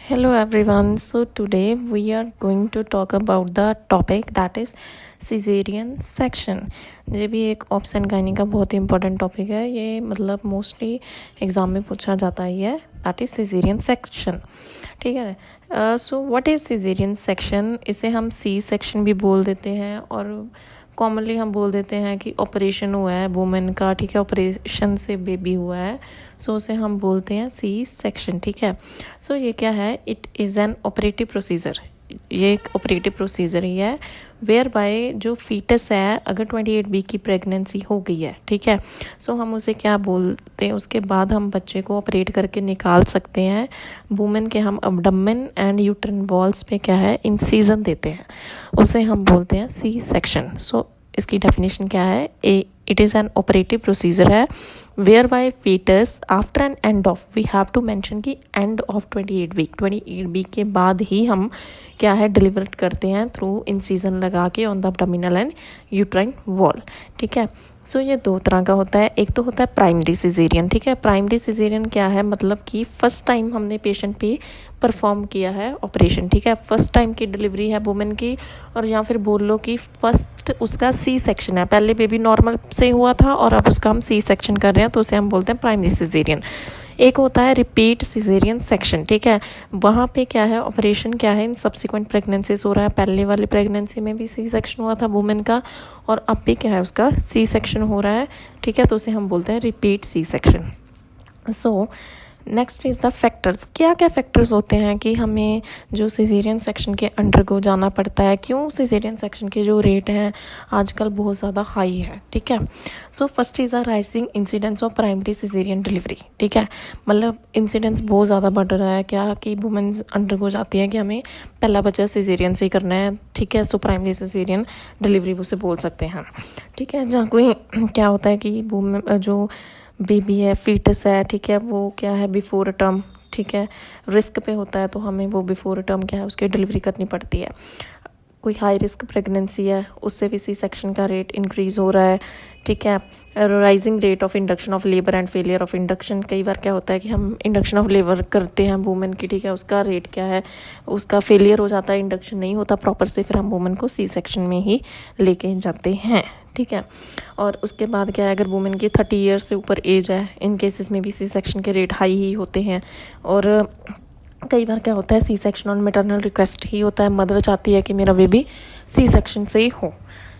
Hello everyone. So today we are going to talk about the topic that is caesarean section. ये भी एक ops and gynae का बहुत ही important topic है। ये मतलब मोस्टली एग्ज़ाम में पूछा जाता ही है, दैट इज़ सिजेरियन सेक्शन। ठीक है। So what is caesarean section? इसे हम सी सेक्शन भी बोल देते हैं और कॉमनली हम बोल देते हैं कि ऑपरेशन हुआ है वुमेन का। ठीक है, ऑपरेशन से बेबी हुआ है, सो उसे हम बोलते हैं सी सेक्शन। ठीक है। सो ये क्या है? It is an operative procedure. ये एक ऑपरेटिव प्रोसीजर ही है वेयर बाय जो फीटस है, अगर 28 वीक की प्रेगनेंसी हो गई है, ठीक है, सो हम उसे क्या बोलते हैं, उसके बाद हम बच्चे को ऑपरेट करके निकाल सकते हैं। वुमेन के हम अब्डोमेन एंड यूट्रन वॉल्स पे क्या है, इंसिजन देते हैं, उसे हम बोलते हैं सी सेक्शन। सो इसकी डेफिनेशन क्या है? It is an operative procedure है whereby foetus after an end of, we have to mention कि एंड ऑफ 28 वीक के बाद ही हम क्या है डिलीवर करते हैं थ्रू इंसिजन लगा के on the abdominal and uterine wall. ठीक है। सो ये दो तरह का होता है। एक तो होता है प्राइमरी सिजेरियन। ठीक है। प्राइमरी सिजेरियन क्या है? मतलब कि फर्स्ट टाइम हमने पेशेंट पे परफॉर्म किया है ऑपरेशन। ठीक है, फर्स्ट टाइम की डिलीवरी है वुमेन की, और या फिर बोल लो कि फर्स्ट उसका सी सेक्शन है। पहले बेबी नॉर्मल से हुआ था और अब उसका हम सी सेक्शन कर रहे हैं, तो उसे हम बोलते हैं प्राइमरी सिजेरियन। एक होता है रिपीट सिजेरियन सेक्शन। ठीक है, वहाँ पे क्या है, ऑपरेशन क्या है इन सब्सिक्वेंट प्रेगनेंसीज हो रहा है। पहले वाली प्रेगनेंसी में भी सी सेक्शन हुआ था वुमेन का, और अब भी क्या है उसका सी सेक्शन हो रहा है। ठीक है, तो उसे हम बोलते हैं repeat C section. So next is the factors. क्या क्या फैक्टर्स होते हैं कि हमें जो सिजेरियन सेक्शन के अंडरगो जाना पड़ता है? क्यों सिजेरियन सेक्शन के जो रेट हैं आजकल बहुत ज़्यादा हाई है। ठीक है। So first is a rising incidence of primary caesarean delivery. ठीक है, मतलब इंसिडेंस बहुत ज़्यादा बढ़ रहा है क्या कि वुमेन्स अंडरगो जाती है कि हमें पहला बच्चा सिजेरियन से ही करना है। ठीक है, सो प्राइमरी सिजेरियन डिलीवरी उसे बोल सकते हैं। ठीक है, जहाँ कोई क्या होता है कि जो बेबी है, फीटस है, ठीक है, वो क्या है बिफोर टर्म, ठीक है, रिस्क पे होता है, तो हमें वो बिफोर टर्म क्या है उसकी डिलीवरी करनी पड़ती है। कोई हाई रिस्क प्रेगनेंसी है, उससे भी सी सेक्शन का रेट इंक्रीज़ हो रहा है। ठीक है, rising rate of induction of labour and failure of induction. कई बार क्या होता है कि हम इंडक्शन ऑफ लेबर करते हैं वुमेन की, ठीक है, उसका रेट क्या है, उसका फेलियर हो जाता है, इंडक्शन नहीं होता प्रॉपर से, फिर हम वुमेन को सी सेक्शन में ही लेके जाते हैं। ठीक है, और उसके बाद क्या है, अगर वुमेन की 30 ईयर्स से ऊपर एज है, इन केसेस में भी सी सेक्शन के रेट हाई ही होते हैं। और कई बार क्या होता है, C section on maternal request ही होता है, मदर चाहती है कि मेरा बेबी सी सेक्शन से ही हो।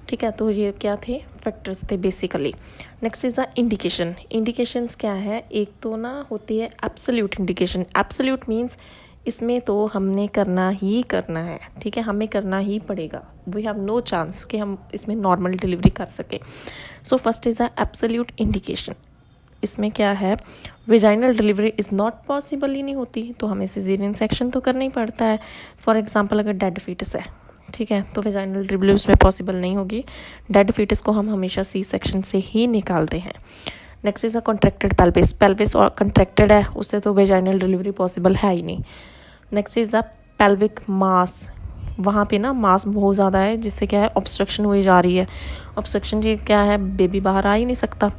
ठीक है, तो ये क्या थे, फैक्टर्स थे basically. Next is the indication. Indications क्या है? एक तो ना होती है एब्सोल्यूट इंडिकेशन। एब्सोल्यूट मीन्स इसमें तो हमने करना ही करना है। ठीक है, हमें करना ही पड़ेगा, वी हैव नो चांस कि हम इसमें नॉर्मल डिलीवरी कर सकें। So first is the absolute indication. इसमें क्या है, vaginal delivery is not possible ही नहीं होती, तो हमें सिजेरियन सेक्शन तो करना ही पड़ता है। फॉर एग्जांपल अगर डेड फीटस है, ठीक है, तो वेजाइनल डिलीवरी उसमें पॉसिबल नहीं होगी। डेड फीटस को हम हमेशा सी सेक्शन से ही निकालते हैं। Next is a contracted pelvis. Pelvis और कॉन्ट्रैक्टेड है, उससे तो वेजाइनल डिलीवरी पॉसिबल है ही नहीं। नेक्स्ट इज़ द पेल्विक मास। वहाँ पे ना मास बहुत ज़्यादा है, जिससे क्या है ऑब्स्ट्रक्शन हुई जा रही है। ऑब्स्ट्रक्शन जी क्या है, बेबी बाहर आ ही नहीं सकता।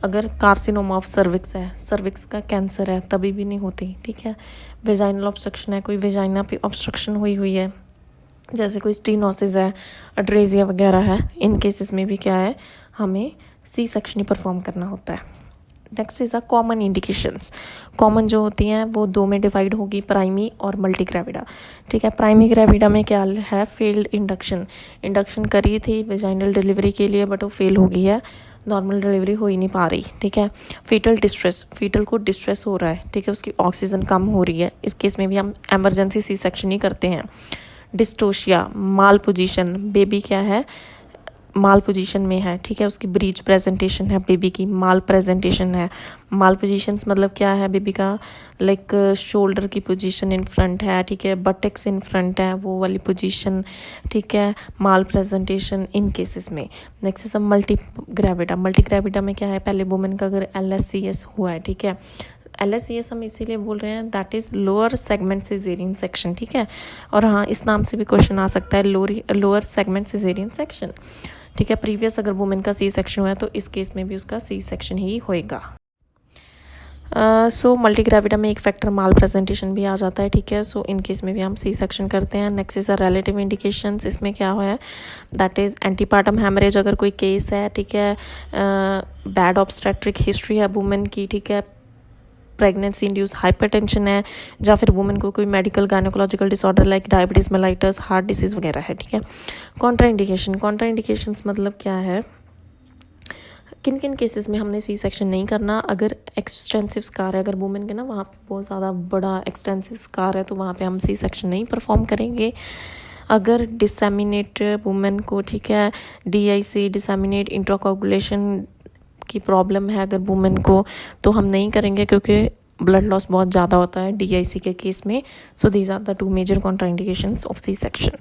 अगर कार्सिनोमा ऑफ सर्विक्स है, सर्विक्स का कैंसर है, तभी भी नहीं होती। ठीक है, वेजाइनल ऑब्स्ट्रक्शन है, कोई वेजाइना पे ऑब्स्ट्रक्शन हुई है, जैसे कोई स्टीनोसिस है, अड्रेजिया वगैरह है, इन केसेस में भी क्या है, हमें सी सेक्शन ही परफॉर्म करना होता है। Next is a common indications. Common जो होती हैं वो दो में डिवाइड होगी, प्राइमी और मल्टी ग्रेविडा। ठीक है, प्राइमी ग्रेविडा में क्या है, फेल्ड इंडक्शन। इंडक्शन करी थी वेजाइनल डिलीवरी के लिए, बट वो फेल हो गई है, नॉर्मल डिलीवरी हो ही नहीं पा रही। ठीक है, फीटल डिस्ट्रेस, फीटल को डिस्ट्रेस हो रहा है, ठीक है, उसकी ऑक्सीजन कम हो रही है, इस केस में भी हम एमरजेंसी सी सेक्शन ही करते हैं। डिस्टोशिया, माल पोजीशन, बेबी क्या है माल पोजीशन में है, ठीक है, उसकी ब्रीच प्रेजेंटेशन है, बेबी की माल प्रेजेंटेशन है। माल पोजीशंस मतलब क्या है, बेबी का लाइक शोल्डर की पोजीशन इन फ्रंट है, ठीक है, बटेक्स इन फ्रंट है, वो वाली पोजीशन, ठीक है, माल प्रेजेंटेशन इन केसेस में। Next is multi gravida. Multi gravida में क्या है, पहले वुमेन का अगर LSCS हुआ है, ठीक है, LSCS हम इसीलिए बोल रहे हैं, that is lower segment caesarean section. ठीक है, और हाँ, इस नाम से भी क्वेश्चन आ सकता है, लोअर सेगमेंट सिजेरियन सेक्शन। ठीक है, प्रीवियस अगर वुमेन का सी सेक्शन हुआ है तो इस केस में भी उसका सी सेक्शन ही होएगा। सो मल्टीग्रेविडा में एक फैक्टर माल प्रेजेंटेशन भी आ जाता है, ठीक है। सो इन केस में भी हम सी सेक्शन करते हैं। Next is a relative indications, इसमें क्या हुआ है दैट इज़ एंटीपार्टम हैमरेज अगर कोई केस है, ठीक है, बैड ऑब्स्टेट्रिक हिस्ट्री है वुमेन की, ठीक है, प्रेगनेंसी इंड्यूस हाइपरटेंशन है, या फिर वुमेन को कोई medical gynaecological disorder like diabetes mellitus heart disease वगैरह है, ठीक है। कॉन्ट्रा इंडिकेशंस मतलब क्या है, किन किन केसेस में हमने सी सेक्शन नहीं करना। अगर एक्सटेंसिव स्कार है, अगर वुमेन के ना वहाँ पे बहुत ज़्यादा बड़ा एक्सटेंसिव स्कार है तो वहाँ पे हम सी सेक्शन नहीं परफॉर्म करेंगे। अगर डिसैमिनेट वुमेन को, ठीक है, DIC डिसैमिनेट इंट्राकोगुलेशन की प्रॉब्लम है अगर वुमेन को, तो हम नहीं करेंगे क्योंकि ब्लड लॉस बहुत ज़्यादा होता है DIC के केस में। So these are the 2 major contraindications of C section.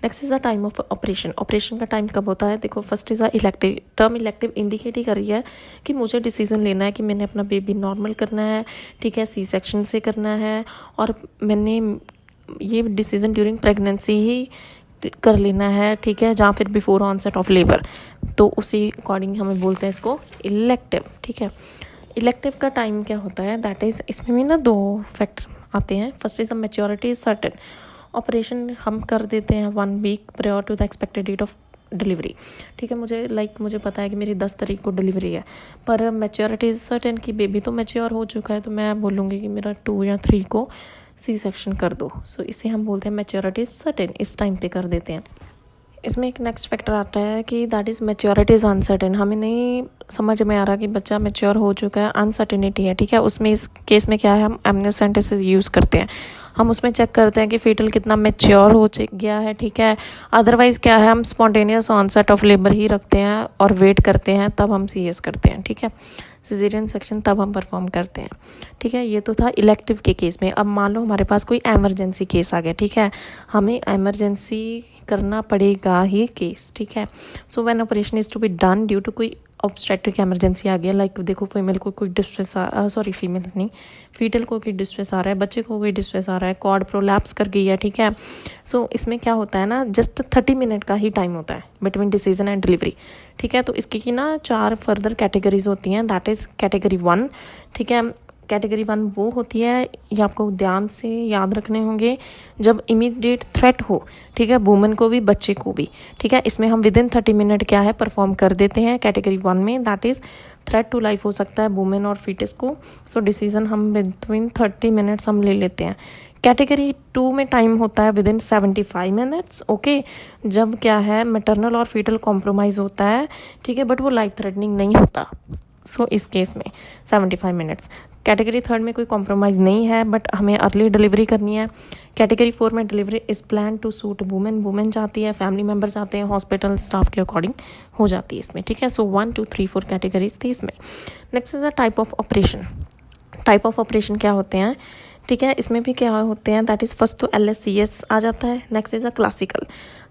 Next is the time of operation. Operation का टाइम कब होता है, देखो first is a elective. Term elective indicate ही कर रही है कि मुझे डिसीजन लेना है कि मैंने अपना बेबी नॉर्मल करना है, ठीक है, सी सेक्शन से करना है, और मैंने ये डिसीजन ड्यूरिंग प्रेगनेंसी ही कर लेना है, ठीक है, जहाँ फिर बिफोर ऑनसेट ऑफ लेबर, तो उसी अकॉर्डिंग हमें बोलते हैं इसको इलेक्टिव, ठीक है। इलेक्टिव का टाइम क्या होता है दैट इज़, इसमें भी ना 2 फैक्टर आते हैं। First is a maturity is certain. Operation हम कर देते हैं 1 week prior to the expected date of delivery, ठीक है। मुझे पता है कि मेरी 10 तारीख को डिलीवरी है, पर मैच्योरिटी इज सर्टेन कि बेबी तो मैच्योर हो चुका है, तो मैं बोलूँगी कि मेरा 2 या 3 को सी सेक्शन कर दो। सो इसे हम बोलते हैं मैच्योरिटी इज सर्टेन, इस टाइम पे कर देते हैं। इसमें एक नेक्स्ट फैक्टर आता है कि that is maturity is uncertain. हमें नहीं समझ में आ रहा कि बच्चा मैच्योर हो चुका है, अनसर्टेनिटी है, ठीक है। उसमें इस केस में क्या है, हम एमनियोसेंटेसिस यूज़ करते हैं। हम उसमें चेक करते हैं कि फीटल कितना मैच्योर हो गया है, ठीक है। अदरवाइज़ क्या है, हम स्पॉन्टेनियस ऑनसेट ऑफ लेबर ही रखते हैं और वेट करते हैं, तब हम CS करते हैं, ठीक है। सिजेरियन सेक्शन तब हम परफॉर्म करते हैं, ठीक है। ये तो था इलेक्टिव के केस में। अब मान लो हमारे पास कोई एमरजेंसी केस आ गया, ठीक है, हमें एमरजेंसी करना पड़ेगा ही केस, ठीक है। So when operation is to be done due to कोई ऑब्स्टेट्रिक एमरजेंसी आ गया, लाइक देखो फीमेल को कोई डिस्ट्रेस फीमेल नहीं, फीटल को कोई डिस्ट्रेस आ रहा है, बच्चे को कोई डिस्ट्रेस आ रहा है, कॉर्ड प्रोलैप्स कर गई है, ठीक है। सो इसमें क्या होता है ना, जस्ट 30 मिनट का ही टाइम होता है बिटवीन डिसीजन एंड डिलीवरी, ठीक है। तो इसकी की ना 4 फर्दर कैटेगरीज होती हैं, दैट इज़ कैटेगरी 1, ठीक है। कैटेगरी 1 वो होती है, ये आपको ध्यान से याद रखने होंगे, जब इमीडिएट थ्रेट हो, ठीक है, वुमेन को भी बच्चे को भी, ठीक है। इसमें हम विदिन 30 मिनट क्या है परफॉर्म कर देते हैं कैटेगरी 1 में, that is threat to life हो सकता है वुमेन और फीटस को। सो डिसीजन हम बिटवीन 30 मिनट्स हम ले लेते हैं। कैटेगरी 2 में टाइम होता है विदिन 75 मिनट्स, ओके, जब क्या है मैटरनल और फीटल कॉम्प्रोमाइज़ होता है, ठीक है, बट वो लाइफ थ्रेटनिंग नहीं होता। सो इस केस में 75 मिनट्स। कैटेगरी 3 में कोई कॉम्प्रोमाइज़ नहीं है बट हमें अर्ली डिलीवरी करनी है। कैटेगरी 4 में delivery is plan to suit women जाती है, फैमिली मेम्बर जाते हैं, हॉस्पिटल स्टाफ के अकॉर्डिंग हो जाती है इसमें, ठीक है। सो 1 2 3 4 कैटेगरीज थी इसमें। Next is a type of operation. Type of operation क्या होते हैं, ठीक है, इसमें भी क्या होते हैं, दैट इज़ फर्स्ट तो LSCS आ जाता है। Next is a classical.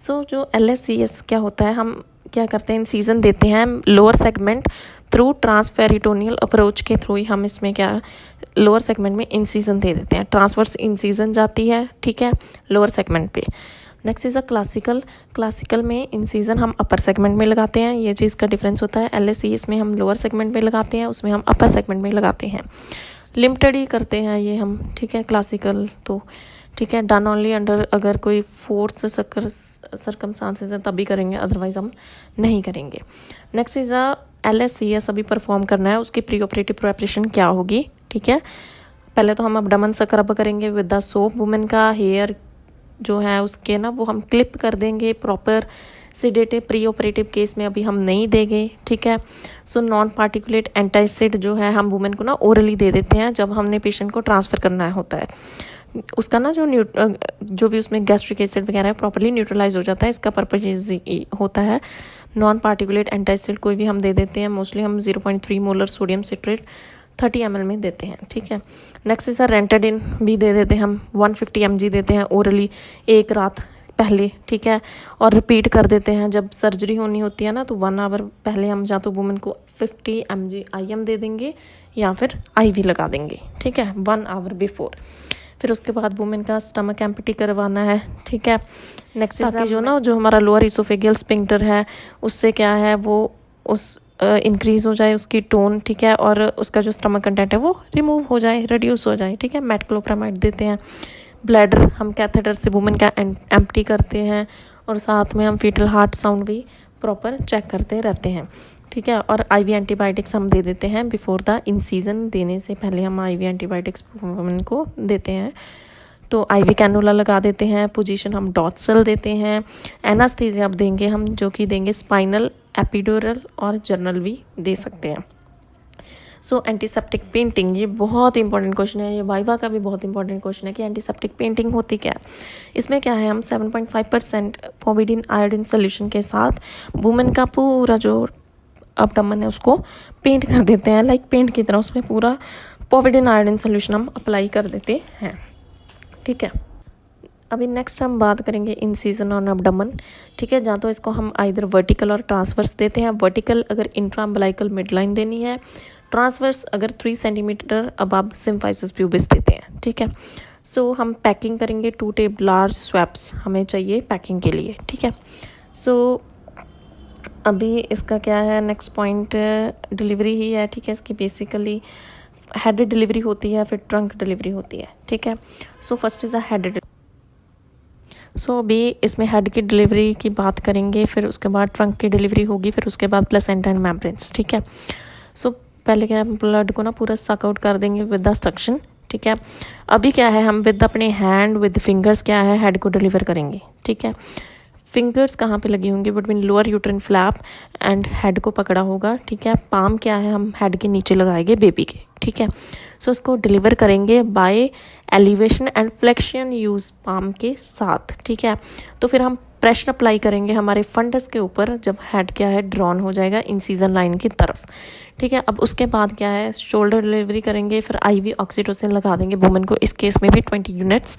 So जो LSCS क्या होता है, हम क्या करते हैं, इंसीजन देते हैं लोअर सेगमेंट थ्रू ट्रांसपेरिटोनियल अप्रोच के थ्रू ही हम इसमें क्या लोअर सेगमेंट में इंसीजन दे देते हैं, ट्रांसवर्स इंसीजन जाती है, ठीक है, लोअर सेगमेंट पे। Next is a classical. Classical में इंसीजन हम अपर सेगमेंट में लगाते हैं, ये चीज़ का डिफरेंस होता है। LSCS में हम लोअर सेगमेंट में लगाते हैं, उसमें हम अपर सेगमेंट में लगाते हैं, लिमिटेड ही करते हैं ये हम, ठीक है। क्लासिकल तो ठीक है, डन ओनली अंडर अगर कोई फोर्स सर्कमस्टांसेस है तभी करेंगे, अदरवाइज हम नहीं करेंगे। नेक्स्ट इज़ अ LSCS अभी परफॉर्म करना है, उसकी प्री ऑपरेटिव प्रिपरेशन क्या होगी, ठीक है। पहले तो हम अब्डोमेन स्क्रब करेंगे विद द सोप। वुमेन का हेयर जो है उसके ना वो हम क्लिप कर देंगे proper sedative. Pre operative case में अभी हम नहीं देंगे, ठीक है। सो नॉन पार्टिकुलेट एंटासिड जो है हम वुमेन को ना ओरली दे देते हैं जब हमने पेशेंट को ट्रांसफ़र करना होता है। उसका ना जो भी उसमें गैस्ट्रिक एसिड वगैरह है प्रॉपर्ली न्यूट्रलाइज हो जाता है, इसका पर्पज होता है। नॉन पार्टिकुलेट एंटासिड कोई भी हम दे देते हैं, मोस्टली हम 0.3 मोलर सोडियम सिट्रेट 30 ml में देते हैं, ठीक है। नेक्स्ट इज़ रेंटाडिन भी दे देते हैं हम, 150 mg देते हैं ओरली एक रात पहले, ठीक है। और रिपीट कर देते हैं जब सर्जरी होनी होती है ना, तो 1 आवर पहले हम या तो वुमेन को 50 mg IM दे देंगे या फिर IV लगा देंगे, ठीक है, 1 आवर बिफोर। फिर उसके बाद वुमेन का स्टमक एम्प्टी करवाना है, ठीक है। नेक्स्ट इज जो हमारा लोअर इसोफेगियल स्पिंक्टर है उससे क्या है वो उस इंक्रीज़ हो जाए उसकी टोन, ठीक है, और उसका जो स्टमक कंटेंट है वो रिमूव हो जाए, रिड्यूस हो जाए, ठीक है। मेटक्लोप्रामाइड देते हैं। ब्लैडर हम कैथेटर से वुमेन का एम्प्टी करते हैं, और साथ में हम फीटल हार्ट साउंड भी प्रॉपर चेक करते रहते हैं, ठीक है। और आईवी एंटीबायोटिक्स हम दे देते हैं बिफोर द इन सीज़न, देने से पहले हम आईवी एंटीबायोटिक्स वुमेन को देते हैं। तो आईवी कैनुला लगा देते हैं, पोजीशन हम डॉट्सल देते हैं। एनास्थीसिया अब देंगे हम, जो कि देंगे स्पाइनल, एपिड्यूरल और जर्नल भी दे सकते हैं। सो एंटीसेप्टिक पेंटिंग, ये बहुत इंपॉर्टेंट क्वेश्चन है, ये वाइवा का भी बहुत इंपॉर्टेंट क्वेश्चन है कि एंटीसेप्टिक पेंटिंग होती क्या है। इसमें क्या है, हम 7.5% पोविडिन आयोडीन सोल्यूशन के साथ वुमेन का पूरा जो अबडमन है उसको पेंट कर देते हैं, लाइक पेंट की तरह उसमें पूरा पोविडिन आयोडीन सोल्यूशन हम अप्लाई कर देते हैं, ठीक है। अभी नेक्स्ट हम बात करेंगे इन सीजन ऑन अबडमन, ठीक है। जहाँ तो इसको हम आइदर वर्टिकल और ट्रांसवर्स देते हैं। वर्टिकल अगर इंट्राम्बलाइकल मिडलाइन देनी है, ट्रांसवर्स अगर 3 सेंटीमीटर अबव सिम्फाइसिस प्यूबिस देते हैं, ठीक है। सो हम पैकिंग करेंगे 2 टेप लार्ज स्वैप्स हमें चाहिए पैकिंग के लिए, ठीक है। सो अभी इसका क्या है, नेक्स्ट पॉइंट डिलीवरी ही है, ठीक है। इसकी बेसिकली हेड डिलीवरी होती है, फिर ट्रंक डिलीवरी होती है, ठीक है। So first is a head. So अभी इसमें हेड की डिलीवरी की बात करेंगे, फिर उसके बाद ट्रंक की डिलीवरी होगी, फिर उसके बाद प्लेसेंटा एंड मेम्ब्रेन्स, ठीक है। सो पहले क्या है, ब्लड को ना पूरा सक आउट कर देंगे विद द सक्शन, ठीक है। अभी क्या है, हम विद अपने हैंड विद फिंगर्स क्या है हेड को डिलीवर करेंगे, ठीक है। फिंगर्स कहाँ पे लगी होंगी, between lower uterine flap and head को पकड़ा होगा, ठीक है। पाम क्या है, हम हेड के नीचे लगाएंगे बेबी के, ठीक है। सो इसको डिलीवर करेंगे by elevation and flexion use palm के साथ, ठीक है। तो फिर हम प्रेशर अप्लाई करेंगे हमारे फंडस के ऊपर, जब हेड क्या है ड्रॉन हो जाएगा इंसीजन लाइन की तरफ, ठीक है। अब उसके बाद क्या है, शोल्डर डिलीवरी करेंगे, फिर आईवी ऑक्सीटोसिन लगा देंगे वुमेन को, इस केस में भी 20 यूनिट्स,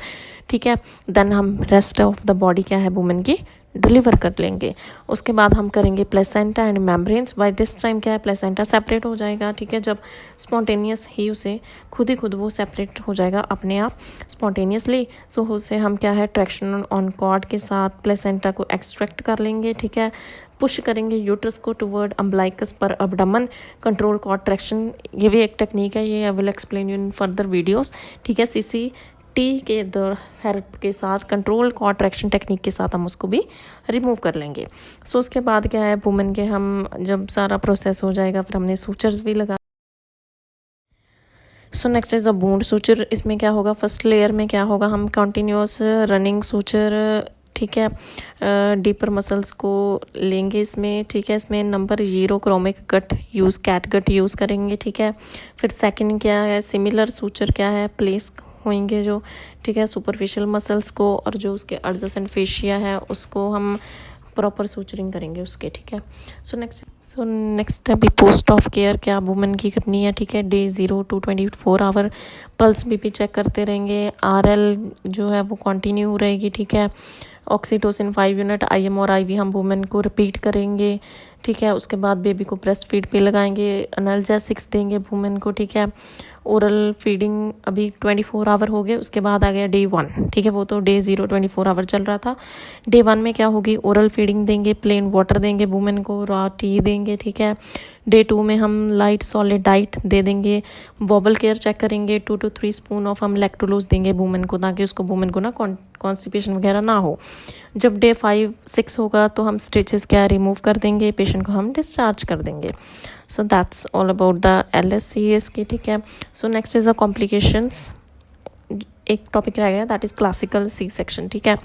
ठीक है। देन हम रेस्ट ऑफ द बॉडी क्या है वुमेन की डिलीवर कर लेंगे। उसके बाद हम करेंगे placenta and membranes. By this time क्या है, प्लेसेंटा सेपरेट हो जाएगा, ठीक है। जब स्पॉन्टेनियस ही उसे खुद ही खुद वो सेपरेट हो जाएगा अपने आप स्पॉन्टेनियसली। सो उसे हम क्या है ट्रैक्शन ऑन कॉर्ड के साथ प्लेसेंटा को एक्सट्रैक्ट कर लेंगे, ठीक है। पुश करेंगे यूट्रस को टुवर्ड अम्बलाइकस पर अबडमन, कंट्रोल कॉर्ड ट्रैक्शन, ये भी एक टेक्निक है, ये I will explain you in further videos, ठीक है। CCT के हेल्प के साथ कंट्रोल कॉर्ड ट्रैक्शन टेक्निक के साथ हम उसको भी रिमूव कर लेंगे। सो उसके बाद क्या है, वुमेन के हम जब सारा प्रोसेस हो जाएगा, फिर हमने सूचर्स भी लगा। सो नेक्स्ट इज़ अ बूंद सूचर। इसमें क्या होगा, फर्स्ट लेयर में क्या होगा, हम कंटिन्यूस रनिंग सूचर, ठीक है, डीपर मसल्स को लेंगे इसमें, ठीक है। इसमें नंबर 0 क्रोमिक गट यूज़, कैट गट यूज़ करेंगे, ठीक है। फिर सेकंड क्या है, सिमिलर सूचर क्या है प्लेस होंगे जो, ठीक है, सुपरफिशियल मसल्स को, और जो उसके एडजेसेंट फेशिया है उसको हम प्रॉपर सूचरिंग करेंगे उसके, ठीक है। सो नेक्स्ट अभी पोस्ट ऑफ केयर क्या वुमेन की करनी है, ठीक है। Day 0 to 24 hour pulse BP check करते रहेंगे, RL जो है वो कंटिन्यू रहेगी, ठीक है। ऑक्सीटोसिन 5 यूनिट IM और IV हम वुमेन को रिपीट करेंगे, ठीक है। उसके बाद बेबी को ब्रेस्ट फीड पे लगाएंगे, एनाल्जेसिक्स देंगे वुमेन को, ठीक है। ओरल फीडिंग अभी 24 आवर हो गए। उसके बाद आ गया डे 1, ठीक है। वो तो डे 0 24 आवर चल रहा था। डे 1 में क्या होगी, ओरल फीडिंग देंगे, प्लेन वाटर देंगे वुमेन को, रॉ टी देंगे, ठीक है। डे 2 में हम लाइट सॉलिड डाइट दे देंगे, बॉबल केयर चेक करेंगे, 2 to 3 स्पून ऑफ हम लैक्टोलोज देंगे वुमेन को, ताकि उसको वुमेन को ना कॉन्स्टिपेशन वगैरह ना हो। जब डे 5-6 होगा तो हम स्टिचेस क्या रिमूव कर देंगे, पेशेंट को हम डिस्चार्ज कर देंगे। So that's all about the LSCS की, ठीक है। So next is the complications. एक टॉपिक रह गया, that is classical C section, ठीक है।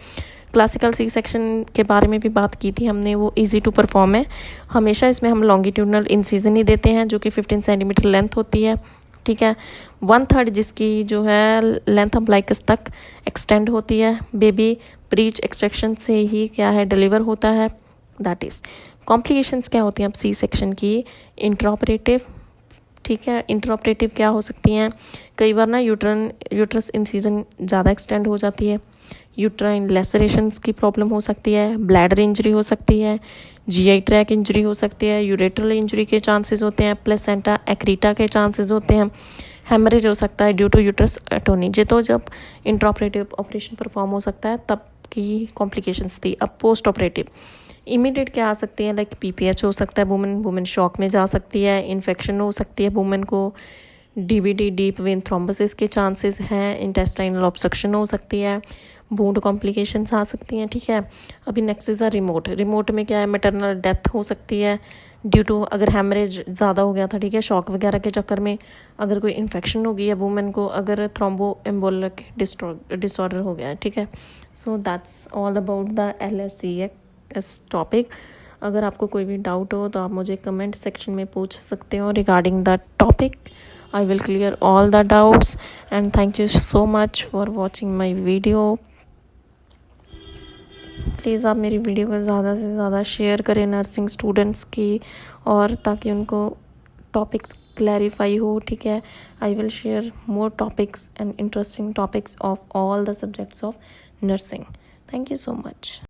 क्लासिकल सी सेक्शन के बारे में भी बात की थी हमने, वो इजी टू परफॉर्म है। हमेशा इसमें हम लॉन्गिट्यूडनल इंसिजन ही देते हैं, जो कि 15 सेंटीमीटर लेंथ होती है, ठीक है। 1/3 जिसकी जो है लेंथ अम्बलाइकस तक एक्सटेंड होती है। बेबी ब्रीच एक्सट्रैक्शन से ही क्या है डिलीवर होता है। दैट इज़ कॉम्प्लिकेशंस क्या होती हैं अब सी सेक्शन की, इंट्राऑपरेटिव, ठीक है। इंट्राऑपरेटिव क्या हो सकती हैं, कई बार ना यूट्रस इंसिजन ज़्यादा एक्सटेंड हो जाती है, यूट्राइन लेसरेशंस की प्रॉब्लम हो सकती है, ब्लैडर इंजरी हो सकती है, GI ट्रैक इंजरी हो सकती है, यूरेट्रल इंजरी के चांसेस होते हैं, प्लेसेंटा एक्रीटा के चांसेस होते हैं, हेमरेज हो सकता है ड्यू टू यूट्रस एटोनी। ये तो जब इंट्राऑपरेटिव ऑपरेशन परफॉर्म हो सकता है तब की कॉम्प्लिकेशंस थी। अब पोस्ट ऑपरेटिव इमीडिएट क्या आ सकती है, लाइक PPH हो सकता है वुमेन शॉक में जा सकती है, इन्फेक्शन हो सकती है वुमेन को, DVT डीप वेन थ्रोम्बोसिस के चांसेस हैं, इंटेस्टाइनल ऑब्स्ट्रक्शन हो सकती है, वुंड कॉम्प्लिकेशंस आ सकती हैं, ठीक है। अभी नेक्स्ट इज़ रिमोट में क्या है, मैटरनल डेथ हो सकती है ड्यू टू, अगर हैमरेज ज़्यादा हो गया था, ठीक है, शॉक वगैरह के चक्कर में, अगर कोई इन्फेक्शन हो गई है वुमेन को, अगर थ्रोम्बो एम्बोलिक डिसऑर्डर हो गया है, ठीक है। सो that's all about the LSCS topic. अगर आपको कोई भी डाउट हो तो आप मुझे कमेंट सेक्शन में पूछ सकते हो regarding the topic. I will clear all the doubts, and thank you so much for watching my video. Please आप मेरी वीडियो को ज़्यादा से ज़्यादा शेयर करें नर्सिंग स्टूडेंट्स की, और ताकि उनको टॉपिक्स क्लैरिफाई हो, ठीक है। I will share more topics and interesting topics of all the subjects of nursing. Thank you so much.